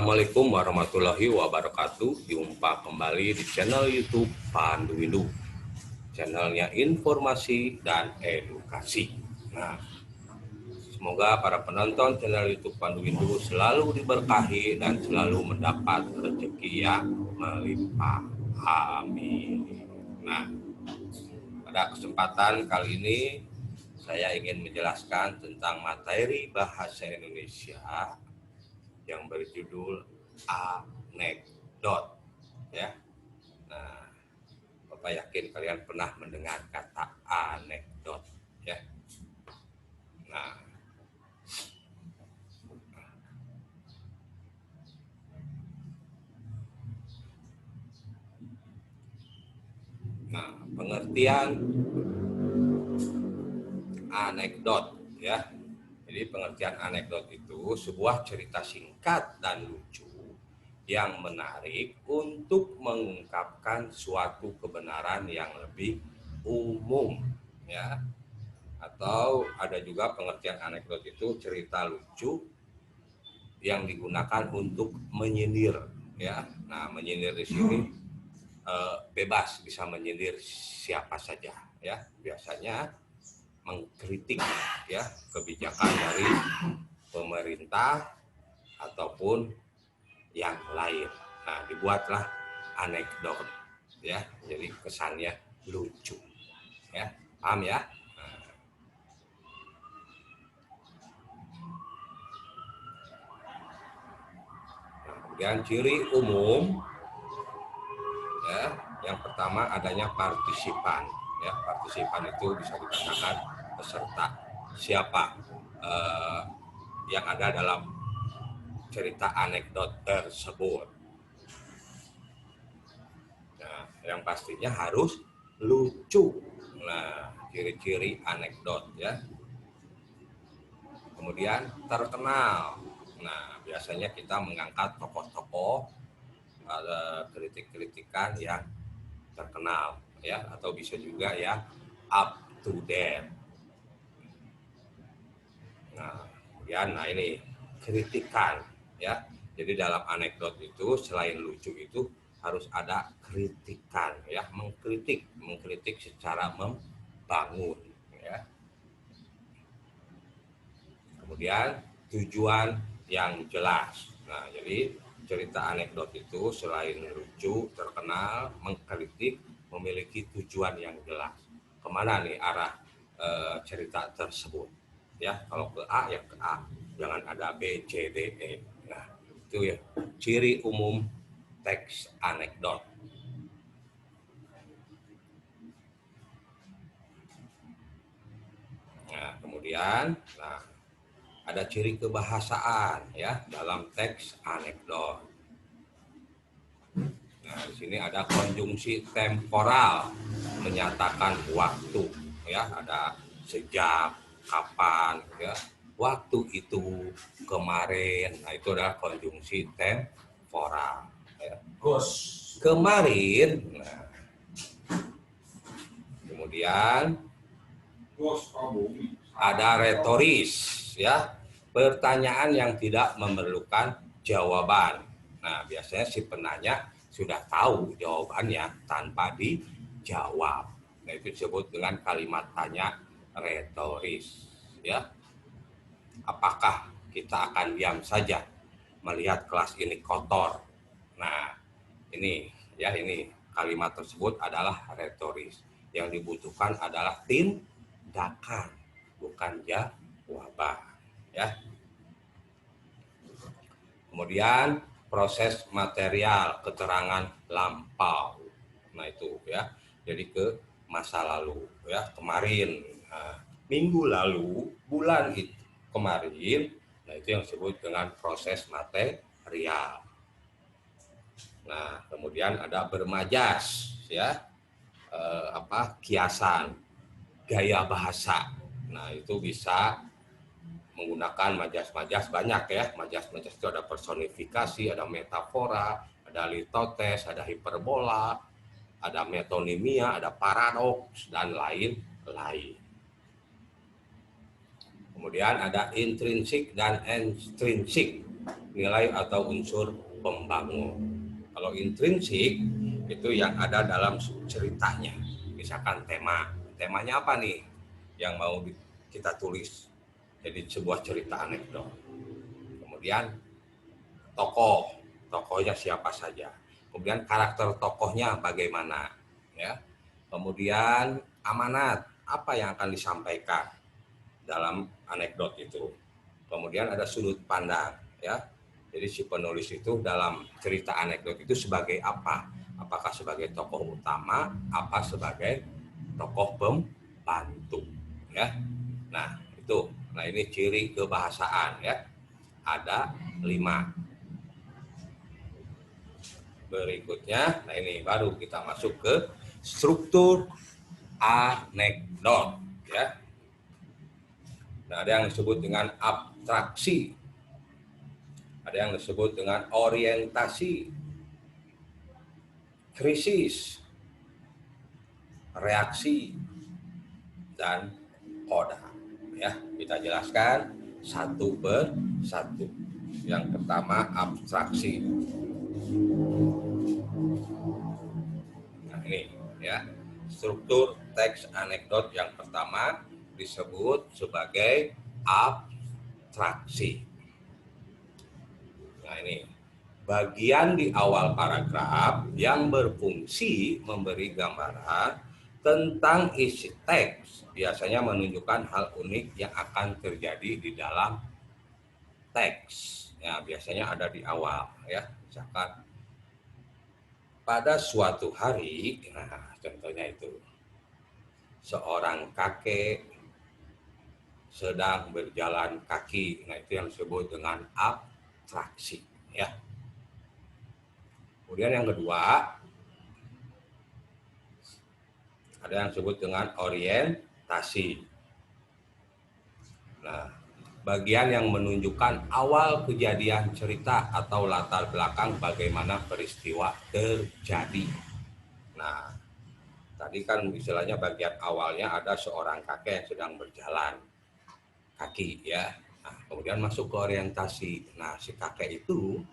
Assalamualaikum warahmatullahi wabarakatuh. Jumpa kembali di channel YouTube Pandu Windu. Channelnya informasi dan edukasi. Nah, semoga para penonton channel YouTube Pandu Windu selalu diberkahi dan selalu mendapat rezeki yang melimpah. Amin. Nah, pada kesempatan kali ini saya ingin menjelaskan tentang materi bahasa Indonesia yang berjudul anekdot, ya. Nah, Bapak yakin kalian pernah mendengar kata anekdot, ya. Nah, pengertian anekdot, ya. Jadi pengertian anekdot itu sebuah cerita singkat dan lucu yang menarik untuk mengungkapkan suatu kebenaran yang lebih umum, ya. Atau ada juga pengertian anekdot itu cerita lucu yang digunakan untuk menyindir, ya. Nah, menyindir di sini bebas, bisa menyindir siapa saja, ya. Biasanya mengkritik, ya, kebijakan dari pemerintah ataupun yang lain. Nah, dibuatlah anekdot, ya. Jadi kesannya lucu, ya. Paham ya? Kemudian ciri umum, ya, yang pertama adanya partisipan, ya. Partisipan itu bisa dikatakan peserta, siapa yang ada dalam cerita anekdot tersebut. Nah, yang pastinya harus lucu. Nah, ciri-ciri anekdot, ya. Kemudian terkenal. Nah, biasanya kita mengangkat tokoh-tokoh, ada kritik-kritikan yang terkenal, ya, atau bisa juga yang up to date. Nah, kemudian ini kritikan, ya. Jadi dalam anekdot itu selain lucu itu harus ada kritikan, ya, mengkritik secara membangun, ya. Kemudian tujuan yang jelas. Nah, jadi cerita anekdot itu selain lucu, terkenal, mengkritik, memiliki tujuan yang jelas. Kemana nih arah cerita tersebut? Ya, kalau ke A ya ke A, jangan ada B, C, D, E. Nah, itu ya ciri umum teks anekdot. Nah, kemudian, ada ciri kebahasaan, ya, dalam teks anekdot. Nah, di sini ada konjungsi temporal menyatakan waktu, ya, ada sejak, kapan, ya, waktu itu, kemarin. Nah, itu adalah konjungsi temporal, ya. Kemarin. Nah, kemudian ada retoris, ya, pertanyaan yang tidak memerlukan jawaban. Nah, biasanya si penanya sudah tahu jawabannya tanpa dijawab. Nah, itu disebut dengan kalimat tanya retoris, ya. Apakah kita akan diam saja melihat kelas ini kotor? Nah, ini, ya, ini kalimat tersebut adalah retoris. Yang dibutuhkan adalah tindakan, bukan jawaban, ya. Kemudian proses material, keterangan lampau. Nah, itu, ya. Jadi ke masa lalu, ya, kemarin, minggu lalu, bulan itu kemarin. Nah, itu yang disebut dengan proses material. Nah, kemudian ada bermajas, ya, kiasan, gaya bahasa. Nah, itu bisa menggunakan majas-majas banyak, ya. Majas-majas itu ada personifikasi, ada metafora, ada litotes, ada hiperbola, ada metonimia, ada paradoks, dan lain-lain. Kemudian ada intrinsik dan ekstrinsik. nilai atau unsur pembangun. Kalau intrinsik itu yang ada dalam ceritanya. Misalkan temanya apa nih yang mau kita tulis jadi sebuah cerita anekdot. Kemudian tokohnya siapa saja. Kemudian karakter tokohnya bagaimana, ya. Kemudian amanat apa yang akan disampaikan dalam anekdot itu. Kemudian ada sudut pandang, ya. Jadi si penulis itu dalam cerita anekdot itu sebagai apa? Apakah sebagai tokoh utama, apa sebagai tokoh pembantu, ya. Nah, itu. Nah, ini ciri kebahasaan, ya. Ada 5. Berikutnya, nah ini baru kita masuk ke struktur anekdot, ya. Nah, ada yang disebut dengan abstraksi, ada yang disebut dengan orientasi, krisis, reaksi, dan koda. Ya, kita jelaskan satu per satu. Yang pertama abstraksi. Nah, ini ya, struktur teks anekdot yang pertama disebut sebagai abstraksi. Nah, ini bagian di awal paragraf yang berfungsi memberi gambaran tentang isi teks, biasanya menunjukkan hal unik yang akan terjadi di dalam teks. Ya, biasanya ada di awal, ya. Misalkan pada suatu hari, nah contohnya itu seorang kakek sedang berjalan kaki. Nah, itu yang disebut dengan abstraksi, ya. Kemudian yang kedua, ada yang disebut dengan orientasi. Nah, bagian yang menunjukkan awal kejadian cerita atau latar belakang bagaimana peristiwa terjadi. Nah, tadi kan istilahnya bagian awalnya ada seorang kakek yang sedang berjalan kaki, ya. Nah, kemudian masuk ke orientasi. Nah, si kakek itu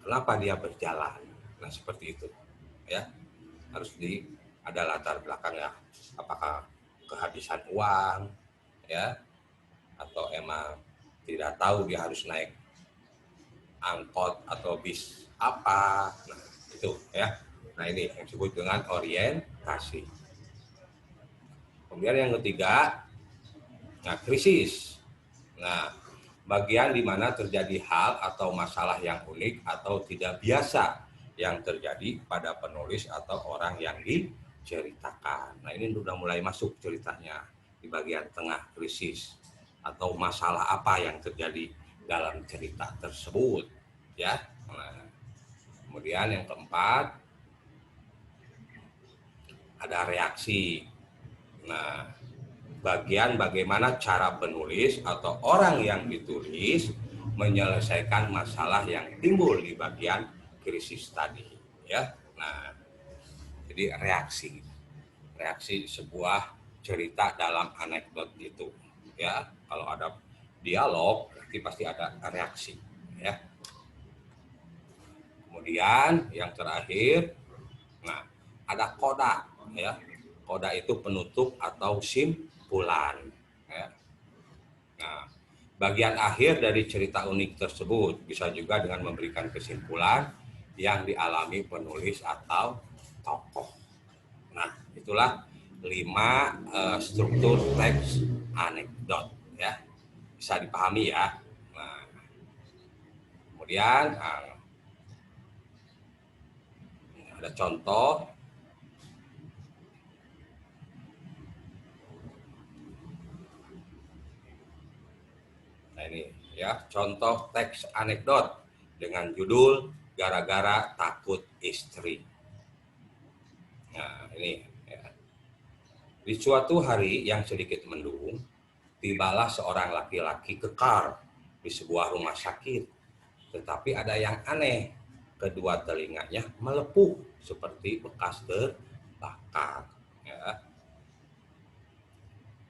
kenapa dia berjalan? Nah, seperti itu, ya. Harus ada latar belakang, ya. Apakah kehabisan uang, ya, atau emang tidak tahu dia harus naik angkot atau bis apa. Nah, itu, ya. Nah, ini yang disebut dengan orientasi. Kemudian yang ketiga, nah, krisis. Nah, bagian di mana terjadi hal atau masalah yang unik atau tidak biasa yang terjadi pada penulis atau orang yang diceritakan. Nah, ini sudah mulai masuk ceritanya di bagian tengah, krisis atau masalah apa yang terjadi dalam cerita tersebut, ya. Nah, kemudian yang keempat ada reaksi. Nah, bagian bagaimana cara penulis atau orang yang ditulis menyelesaikan masalah yang timbul di bagian krisis tadi, ya. Nah, jadi reaksi sebuah cerita dalam anekdot itu, ya. Kalau ada dialog berarti pasti ada reaksi, ya. Kemudian yang terakhir, nah, ada koda, ya. Koda itu penutup atau simpulan, ya. Nah, bagian akhir dari cerita unik tersebut bisa juga dengan memberikan kesimpulan yang dialami penulis atau tokoh. Nah, itulah 5 struktur teks anekdot, ya. Bisa dipahami, ya. Nah, kemudian ada contoh. Nah, ini, ya, contoh teks anekdot dengan judul gara-gara takut istri. Nah, ini, ya. Di suatu hari yang sedikit mendung, tibalah seorang laki-laki kekar di sebuah rumah sakit. Tetapi ada yang aneh, kedua telinganya melepuh seperti bekas terbakar, ya.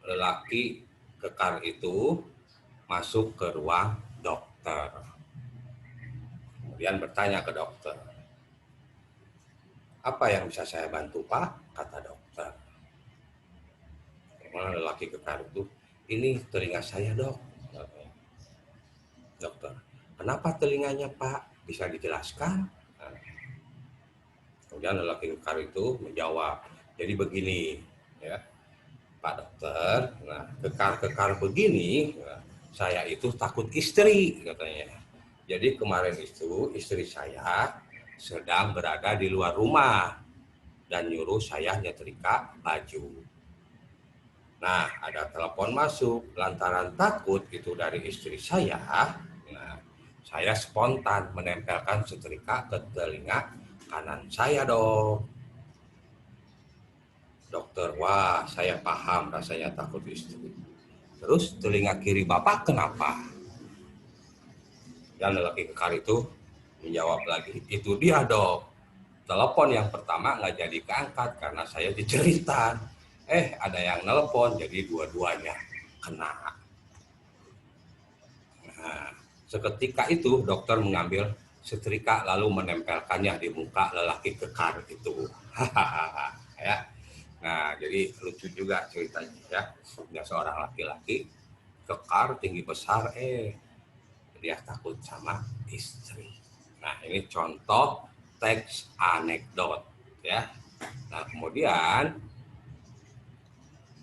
Lelaki kekar itu masuk ke ruang dokter. Kemudian bertanya ke dokter, apa yang bisa saya bantu Pak? Kata dokter. Kemudian lelaki kekar itu, ini telinga saya dok. Dokter, kenapa telinganya Pak? Bisa dijelaskan? Nah, kemudian lelaki kekar itu menjawab, jadi begini ya Pak Dokter, nah kekar-kekar begini, nah, saya itu takut istri katanya. Jadi kemarin itu istri saya sedang berada di luar rumah dan nyuruh saya nyetrika baju. Nah, ada telepon masuk, lantaran takut itu dari istri saya. Nah, saya spontan menempelkan setrika ke telinga kanan saya dong. Dokter, wah saya paham rasanya takut istri. Terus telinga kiri Bapak kenapa? Dan lelaki kekar itu menjawab lagi, itu dia dok. Telepon yang pertama nggak jadi keangkat karena saya diceritan. Ada yang nelpon jadi dua-duanya kena. Nah, seketika itu dokter mengambil setrika lalu menempelkannya di muka lelaki kekar itu. Ya. Nah, jadi lucu juga ceritanya ya. Ada seorang laki-laki kekar tinggi besar, dia takut sama istri. Nah, ini contoh teks anekdot ya. Nah, kemudian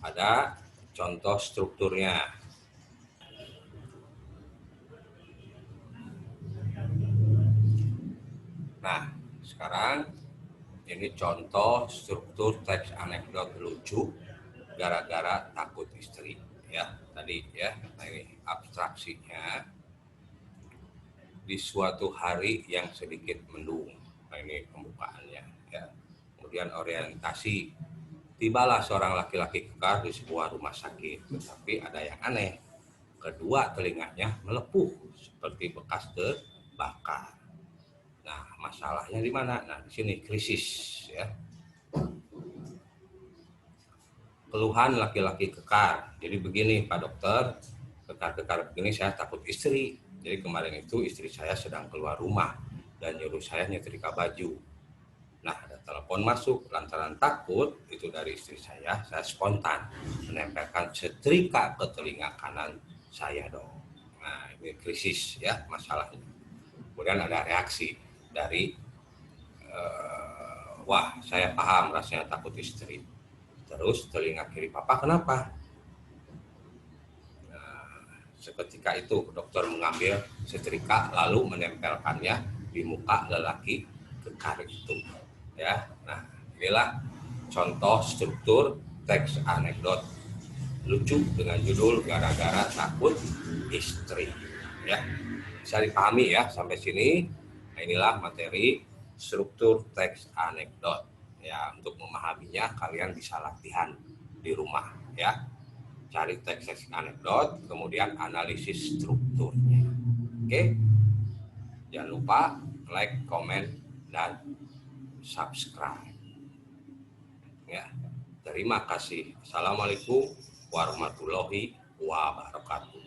ada contoh strukturnya. Nah, sekarang ini contoh struktur teks anekdot lucu gara-gara takut istri ya. Tadi ya, nah ini abstraksinya. Di suatu hari yang sedikit mendung. Nah, ini pembukaannya ya. Kemudian orientasi. Tibalah seorang laki-laki kekar di sebuah rumah sakit, tetapi ada yang aneh. Kedua telinganya melepuh seperti bekas terbakar. Nah, masalahnya di mana? Nah, di sini krisis ya. Keluhan laki-laki kekar. Jadi begini Pak Dokter, kekar-kekar begini saya takut istri. Jadi kemarin itu istri saya sedang keluar rumah dan nyuruh saya nyetrika baju. Nah, ada telepon masuk, lantaran takut itu dari istri saya spontan menempelkan setrika ke telinga kanan saya dong. Nah, ini krisis ya masalahnya. Kemudian ada reaksi dari wah saya paham rasanya takut istri. Terus telinga kiri Papa kenapa? Seketika itu dokter mengambil setrika lalu menempelkannya di muka lelaki kekar itu. Ya, nah inilah contoh struktur teks anekdot lucu dengan judul gara-gara takut istri. Ya, bisa dipahami ya sampai sini. Nah, inilah materi struktur teks anekdot. Ya, untuk memahaminya kalian bisa latihan di rumah ya. Cari teks anekdot, kemudian analisis strukturnya. Oke, jangan lupa like, comment, dan subscribe. Ya, terima kasih. Assalamualaikum warahmatullahi wabarakatuh.